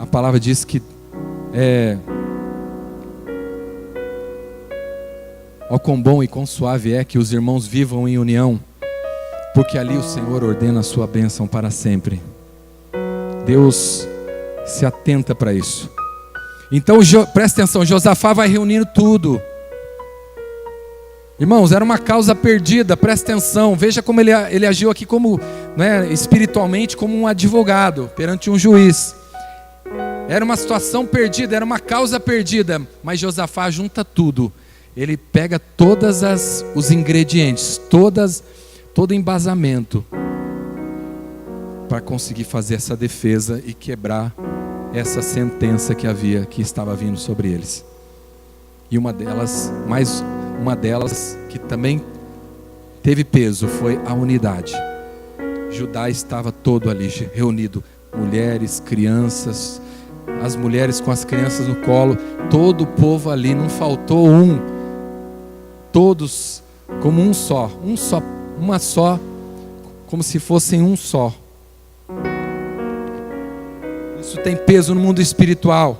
A palavra diz que ó quão bom e quão suave é que os irmãos vivam em união, porque ali o Senhor ordena a sua bênção para sempre. Deus se atenta para isso. Então presta atenção, Josafá vai reunindo tudo. Irmãos, era uma causa perdida, presta atenção. Veja como ele agiu aqui como, né, espiritualmente, como um advogado perante um juiz. Era uma situação perdida, era uma causa perdida. Mas Josafá junta tudo. Ele pega todos os ingredientes, todo embasamento, para conseguir fazer essa defesa e quebrar essa sentença que estava vindo sobre eles. E mais uma delas que também teve peso, foi a unidade. Judá estava todo ali reunido, mulheres, crianças, as mulheres com as crianças no colo, todo o povo ali, não faltou um, todos como uma só, como se fossem um só. Isso tem peso no mundo espiritual.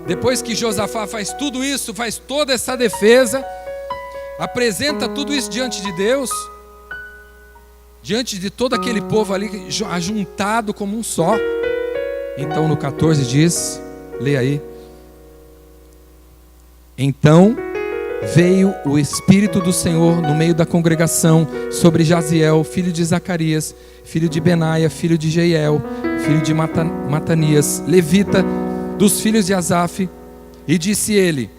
Depois que Josafá faz tudo isso, faz toda essa defesa, apresenta tudo isso diante de Deus, diante de todo aquele povo ali ajuntado como um só. Então no 14 diz, leia aí: então veio o Espírito do Senhor no meio da congregação sobre Jaziel, filho de Zacarias, filho de Benaia, filho de Jeiel, filho de Matanias, levita, dos filhos de Asaf, e disse ele: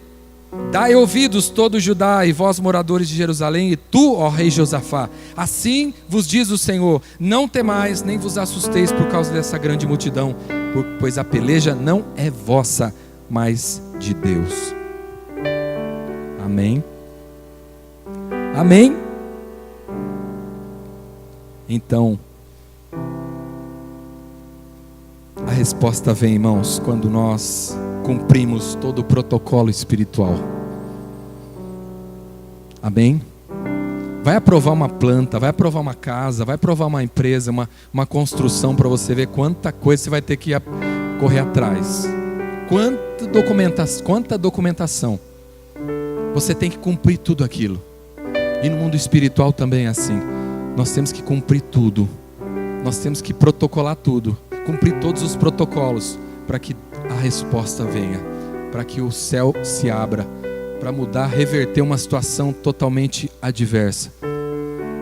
dai ouvidos todo Judá e vós moradores de Jerusalém, e tu, ó rei Josafá, assim vos diz o Senhor: não temais, nem vos assusteis por causa dessa grande multidão, pois a peleja não é vossa, mas de Deus. Amém? Amém? Então, a resposta vem, irmãos, quando nós cumprimos todo o protocolo espiritual. Amém? Vai aprovar uma planta, vai aprovar uma casa, vai aprovar uma empresa, uma construção, para você ver quanta coisa você vai ter que correr atrás. Quanta documentação. Você tem que cumprir tudo aquilo. E no mundo espiritual também é assim. Nós temos que cumprir tudo. Nós temos que protocolar tudo. Cumprir todos os protocolos, para que a resposta venha, para que o céu se abra, para mudar, reverter uma situação totalmente adversa.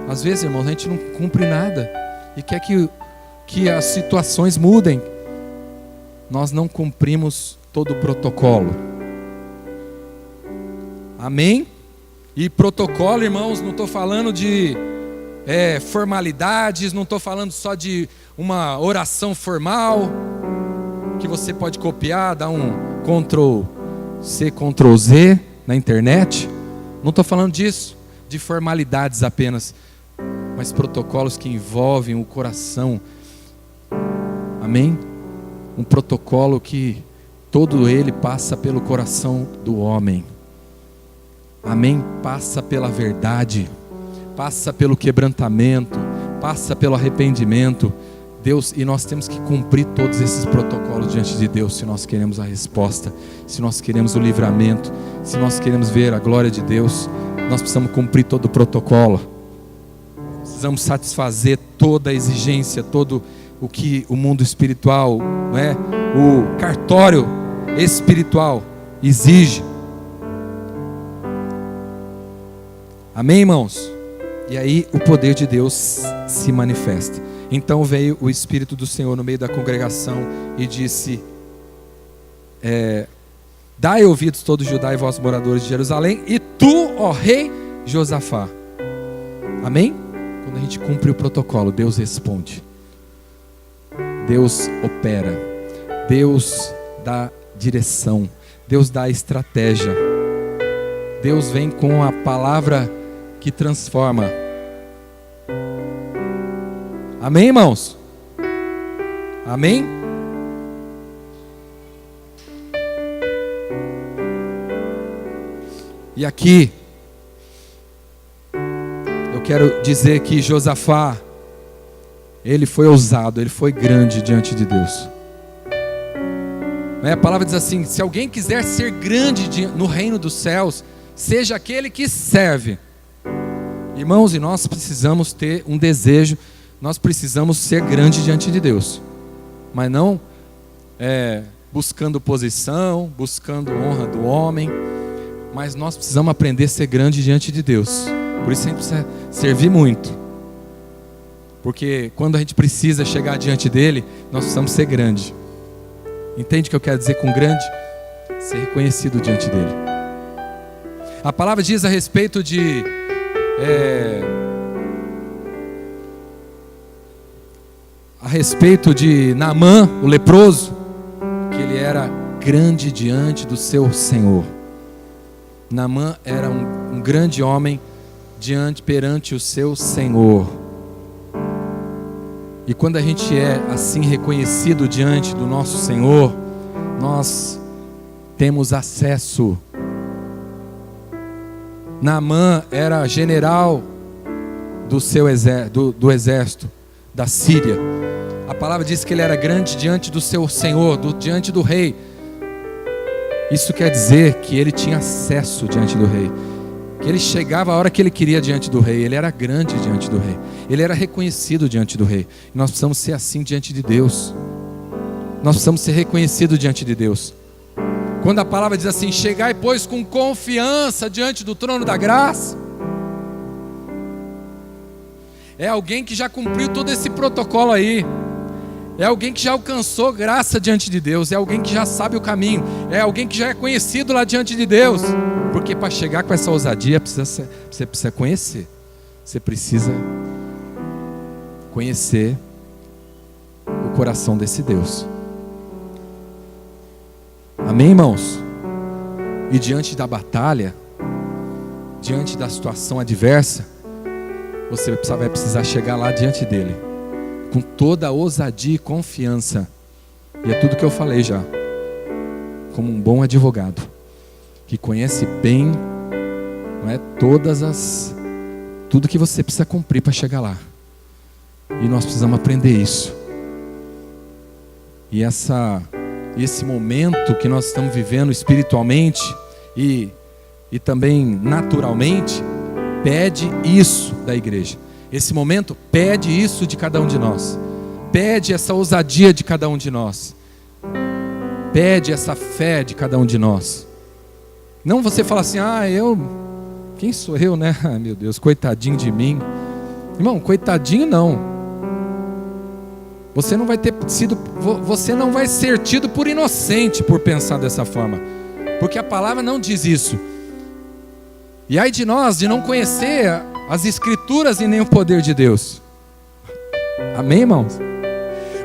Às vezes, irmãos, a gente não cumpre nada e quer que as situações mudem. Nós não cumprimos todo o protocolo. Amém? E protocolo, irmãos, não estou falando de formalidades, não estou falando só de uma oração formal que você pode copiar, dar um Ctrl+C, Ctrl+Z na internet. Não estou falando disso, de formalidades apenas, mas protocolos que envolvem o coração. Amém? Um protocolo que todo ele passa pelo coração do homem. Amém? Passa pela verdade, passa pelo quebrantamento, passa pelo arrependimento. Deus, e nós temos que cumprir todos esses protocolos diante de Deus, se nós queremos a resposta, se nós queremos o livramento, se nós queremos ver a glória de Deus, nós precisamos cumprir todo o protocolo. Precisamos satisfazer toda a exigência, todo o que o mundo espiritual, não é? O cartório espiritual exige. Amém, irmãos? E aí o poder de Deus se manifesta. Então veio o Espírito do Senhor no meio da congregação e disse: dai ouvidos todos Judá e vós moradores de Jerusalém, e tu, ó rei Josafá. Amém? Quando a gente cumpre o protocolo, Deus responde, Deus opera, Deus dá direção, Deus dá estratégia, Deus vem com a palavra que transforma. Amém, irmãos? Amém? E aqui eu quero dizer que Josafá, ele foi ousado, ele foi grande diante de Deus. A palavra diz assim: se alguém quiser ser grande no reino dos céus, seja aquele que serve. Irmãos, e nós precisamos ter um desejo. Nós precisamos ser grandes diante de Deus, mas não buscando posição, buscando honra do homem, mas nós precisamos aprender a ser grande diante de Deus. Por isso a gente precisa servir muito, porque quando a gente precisa chegar diante dele, nós precisamos ser grande. Entende o que eu quero dizer com grande? Ser reconhecido diante dele. A palavra diz a respeito de Naamã, o leproso, que ele era grande diante do seu Senhor. Naamã era um grande homem perante o seu Senhor. E quando a gente é assim reconhecido diante do nosso Senhor, nós temos acesso. Naamã era general do exército da Síria. A palavra diz que ele era grande diante do seu Senhor, diante do rei. Isso quer dizer que ele tinha acesso diante do rei, que ele chegava a hora que ele queria diante do rei. Ele era grande diante do rei, ele era reconhecido diante do rei. E nós precisamos ser assim diante de Deus. Nós precisamos ser reconhecidos diante de Deus. Quando a palavra diz assim: chegai pois com confiança diante do trono da graça, é alguém que já cumpriu todo esse protocolo aí. É alguém que já alcançou graça diante de Deus. É alguém que já sabe o caminho. É alguém que já é conhecido lá diante de Deus. Porque para chegar com essa ousadia, você precisa conhecer. Você precisa conhecer o coração desse Deus. Amém, irmãos? E diante da batalha, diante da situação adversa, você vai precisar chegar lá diante dele com toda a ousadia e confiança. E é tudo que eu falei já. Como um bom advogado que conhece bem, não é, tudo que você precisa cumprir para chegar lá. E nós precisamos aprender isso. E esse momento que nós estamos vivendo espiritualmente e também naturalmente pede isso da igreja. Esse momento pede isso de cada um de nós. Pede essa ousadia de cada um de nós. Pede essa fé de cada um de nós. Não você fala assim: quem sou eu, né? Ai, meu Deus, coitadinho de mim. Irmão, coitadinho não. Você não vai ser tido por inocente por pensar dessa forma. Porque a palavra não diz isso. E ai de nós de não conhecer as escrituras e nem o poder de Deus. Amém, irmãos?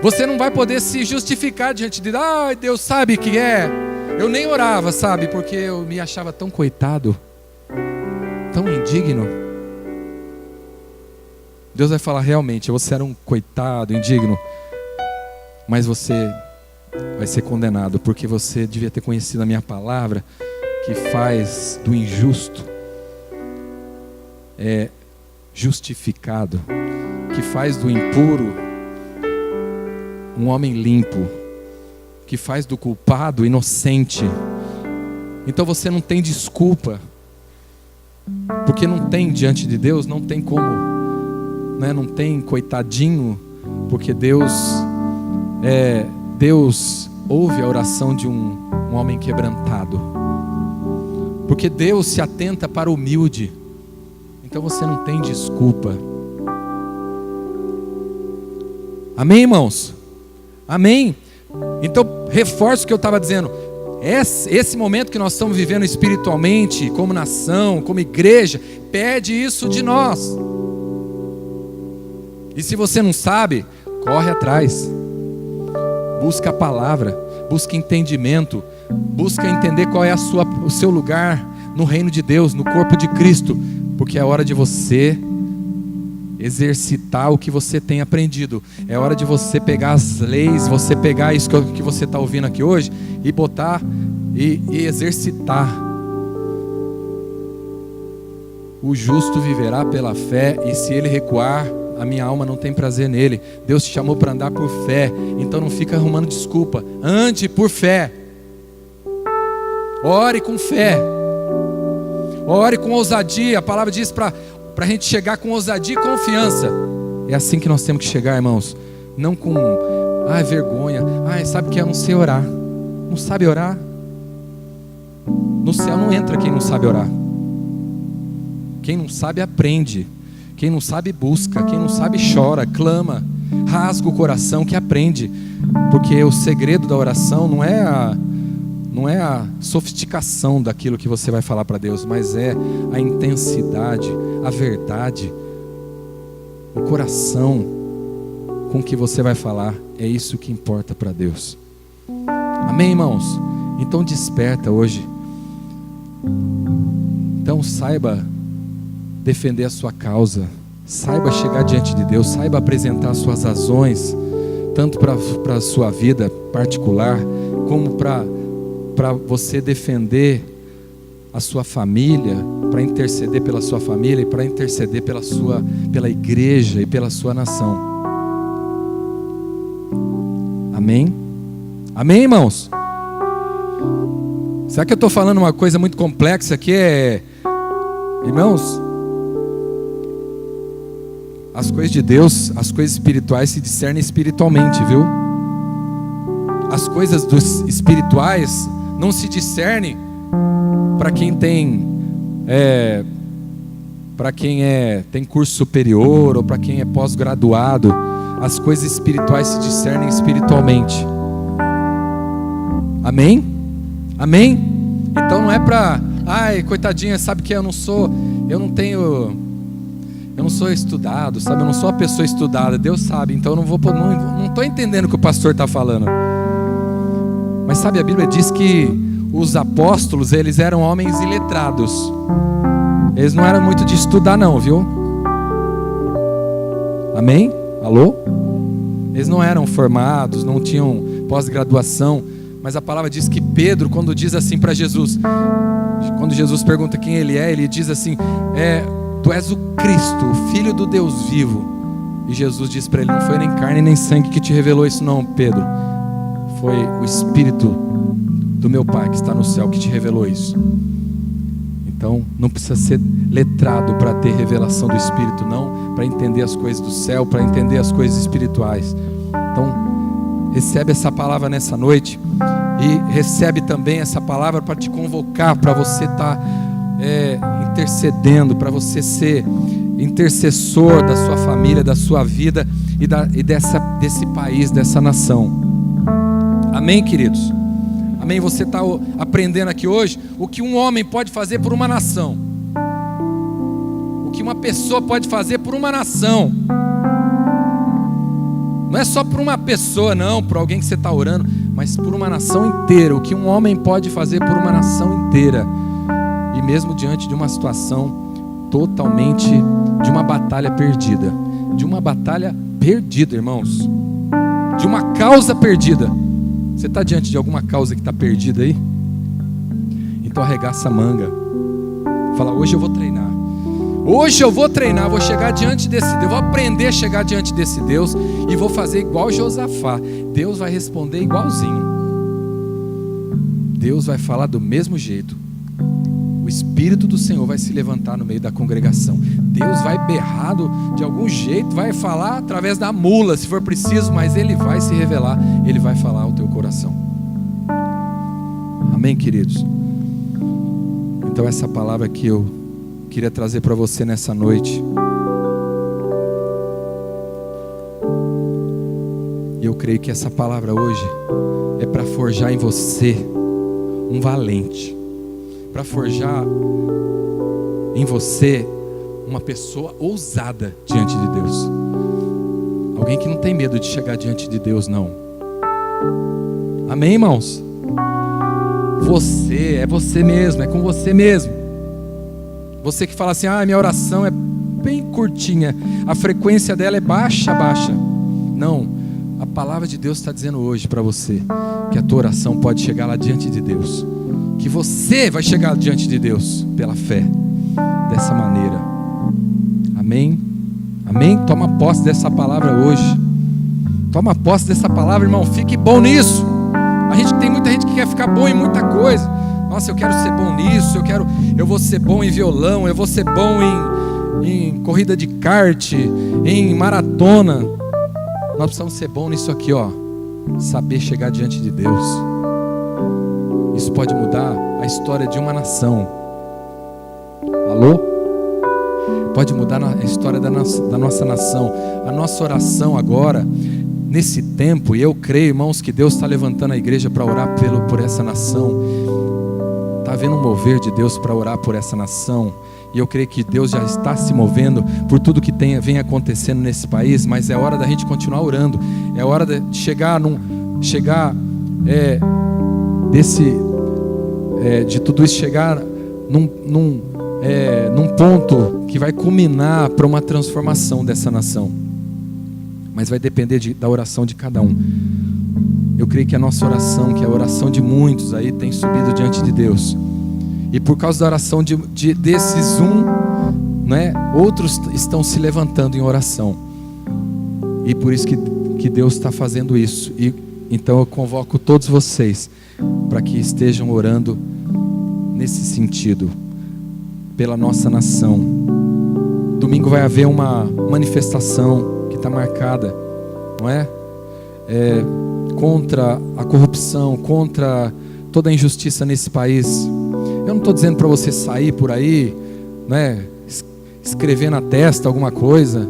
Você não vai poder se justificar diante de Deus. Deus sabe que eu nem orava, sabe? Porque eu me achava tão coitado, tão indigno. Deus vai falar: realmente, você era um coitado, indigno, mas você vai ser condenado, porque você devia ter conhecido a minha palavra, que faz do injusto justificado, que faz do impuro um homem limpo, que faz do culpado inocente. Então você não tem desculpa, porque não tem diante de Deus, não tem como, né? Não tem coitadinho, porque Deus ouve a oração de um homem quebrantado, porque Deus se atenta para o humilde. Então você não tem desculpa. Amém, irmãos? Amém? Então reforço o que eu estava dizendo. Esse momento que nós estamos vivendo espiritualmente, como nação, como igreja, pede isso de nós. E se você não sabe, corre atrás, busca a palavra, busca entendimento, busca entender qual é o seu lugar no reino de Deus, no corpo de Cristo, porque é hora de você exercitar o que você tem aprendido. É hora de você pegar as leis, você pegar isso que você está ouvindo aqui hoje e botar e exercitar. O justo viverá pela fé, e se ele recuar, a minha alma não tem prazer nele. Deus te chamou para andar por fé, então não fica arrumando desculpa. Ande por fé. Ore com fé. Ore com ousadia. A palavra diz para a gente chegar com ousadia e confiança. É assim que nós temos que chegar, irmãos. Não com vergonha. Sabe que eu não sei orar. Não sabe orar? No céu não entra quem não sabe orar. Quem não sabe aprende. Quem não sabe busca. Quem não sabe chora, clama, rasga o coração, que aprende. Porque o segredo da oração não é a sofisticação daquilo que você vai falar para Deus, mas é a intensidade, a verdade, o coração com que você vai falar. É isso que importa para Deus. Amém, irmãos? Então desperta hoje. Então saiba defender a sua causa, saiba chegar diante de Deus, saiba apresentar suas razões, tanto para a sua vida particular, como para você defender a sua família, para interceder pela sua família e para interceder pela igreja e pela sua nação. Amém? Amém, irmãos? Será que eu estou falando uma coisa muito complexa aqui? Irmãos, as coisas de Deus, as coisas espirituais se discernem espiritualmente, viu? As coisas dos espirituais não se discernem para quem tem tem curso superior ou para quem é pós-graduado. As coisas espirituais se discernem espiritualmente. Amém? Amém? Então não é para, coitadinha, sabe que eu não sou estudado, sabe? Eu não sou uma pessoa estudada, Deus sabe, então eu não estou entendendo o que o pastor está falando. Mas sabe, a Bíblia diz que os apóstolos, eles eram homens iletrados. Eles não eram muito de estudar não, viu? Amém? Alô? Eles não eram formados, não tinham pós-graduação. Mas a palavra diz que Pedro, quando diz assim para Jesus, quando Jesus pergunta quem ele é, ele diz assim: tu és o Cristo, o Filho do Deus vivo. E Jesus diz para ele: não foi nem carne nem sangue que te revelou isso não, Pedro. Foi o Espírito do meu Pai que está no céu que te revelou isso. Então não precisa ser letrado para ter revelação do Espírito, não, para entender as coisas do céu, para entender as coisas espirituais. Então recebe essa palavra nessa noite, e recebe também essa palavra para te convocar, para você estar intercedendo, para você ser intercessor da sua família, da sua vida e desse país, dessa nação. Amém, queridos? Amém? Você está aprendendo aqui hoje o que um homem pode fazer por uma nação, o que uma pessoa pode fazer por uma nação. Não é só por uma pessoa, não, por alguém que você está orando, mas por uma nação inteira. O que um homem pode fazer por uma nação inteira. E mesmo diante de uma situação totalmente, de uma batalha perdida. De uma batalha perdida, irmãos. De uma causa perdida. Você está diante de alguma causa que está perdida aí? Então arregaça a manga. Fala: hoje eu vou treinar. Hoje eu vou treinar, vou chegar diante desse Deus, vou aprender a chegar diante desse Deus e vou fazer igual Josafá. Deus vai responder igualzinho. Deus vai falar do mesmo jeito. O Espírito do Senhor vai se levantar no meio da congregação. Deus vai berrar de algum jeito, vai falar através da mula, se for preciso, mas Ele vai se revelar, Ele vai falar ao teu coração. Amém, queridos? Então essa palavra que eu queria trazer para você nessa noite. E eu creio que essa palavra hoje é para forjar em você um valente, para forjar em você uma pessoa ousada diante de Deus, alguém que não tem medo de chegar diante de Deus, não. Amém, irmãos? Você, é você mesmo, é com você mesmo. Você que fala assim, minha oração é bem curtinha, a frequência dela é baixa. Não, a palavra de Deus está dizendo hoje para você que a tua oração pode chegar lá diante de Deus, que você vai chegar diante de Deus pela fé, dessa maneira. Amém? Amém? Toma posse dessa palavra hoje. Toma posse dessa palavra, irmão. Fique bom nisso. Tem muita gente que quer ficar bom em muita coisa. Nossa, eu quero ser bom nisso, eu vou ser bom em violão, eu vou ser bom em corrida de kart, em maratona. Nós precisamos ser bom nisso aqui, ó. Saber chegar diante de Deus. Isso pode mudar a história de uma nação. Alô? Pode mudar a história da nossa nação. A nossa oração agora, nesse tempo, e eu creio, irmãos, que Deus está levantando a igreja para orar por essa nação. Está havendo um mover de Deus para orar por essa nação. E eu creio que Deus já está se movendo por tudo que vem acontecendo nesse país. Mas é hora da gente continuar orando. É hora de de tudo isso chegar num ponto que vai culminar para uma transformação dessa nação. Mas vai depender da oração de cada um. Eu creio que a nossa oração, que é a oração de muitos aí, tem subido diante de Deus. E por causa da oração desses né, outros estão se levantando em oração. E por isso que Deus está fazendo isso. E então eu convoco todos vocês para que estejam orando nesse sentido, pela nossa nação. Domingo vai haver uma manifestação que está marcada, não é? Contra a corrupção, contra toda a injustiça nesse país. Eu não estou dizendo para você sair por aí, né, escrever na testa alguma coisa,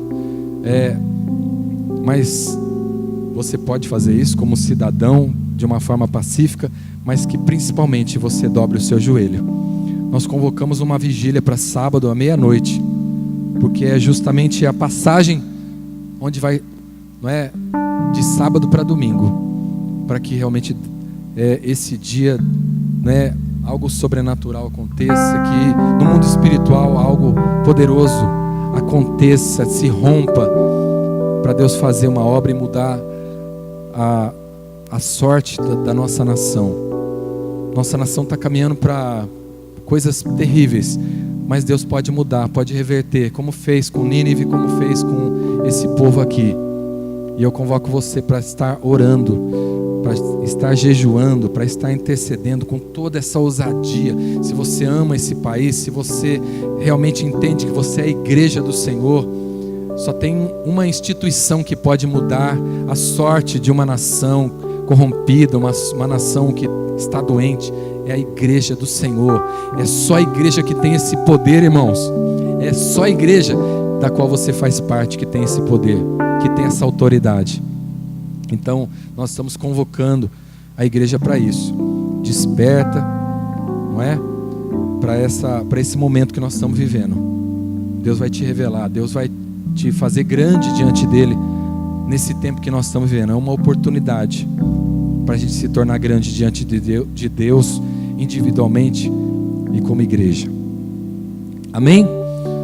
mas você pode fazer isso como cidadão de uma forma pacífica, mas que principalmente você dobre o seu joelho. Nós convocamos uma vigília para sábado à meia-noite, porque é justamente a passagem onde vai, não é, de sábado para domingo, para que realmente esse dia, né, algo sobrenatural aconteça, que no mundo espiritual algo poderoso aconteça, se rompa, para Deus fazer uma obra e mudar a sorte da nossa nação. Nossa nação está caminhando para coisas terríveis, mas Deus pode mudar, pode reverter, como fez com Nínive, como fez com esse povo aqui. E eu convoco você para estar orando, para estar jejuando, para estar intercedendo com toda essa ousadia. Se você ama esse país, se você realmente entende que você é a igreja do Senhor, só tem uma instituição que pode mudar a sorte de uma nação corrompida, uma nação que está doente, é a igreja do Senhor. É só a igreja que tem esse poder, irmãos. É só a igreja da qual você faz parte que tem esse poder, que tem essa autoridade. Então, nós estamos convocando a igreja para isso. Desperta, não é? Para esse momento que nós estamos vivendo. Deus vai te revelar, Deus vai te fazer grande diante dele nesse tempo que nós estamos vivendo. É uma oportunidade para a gente se tornar grande diante de Deus, individualmente e como igreja. Amém?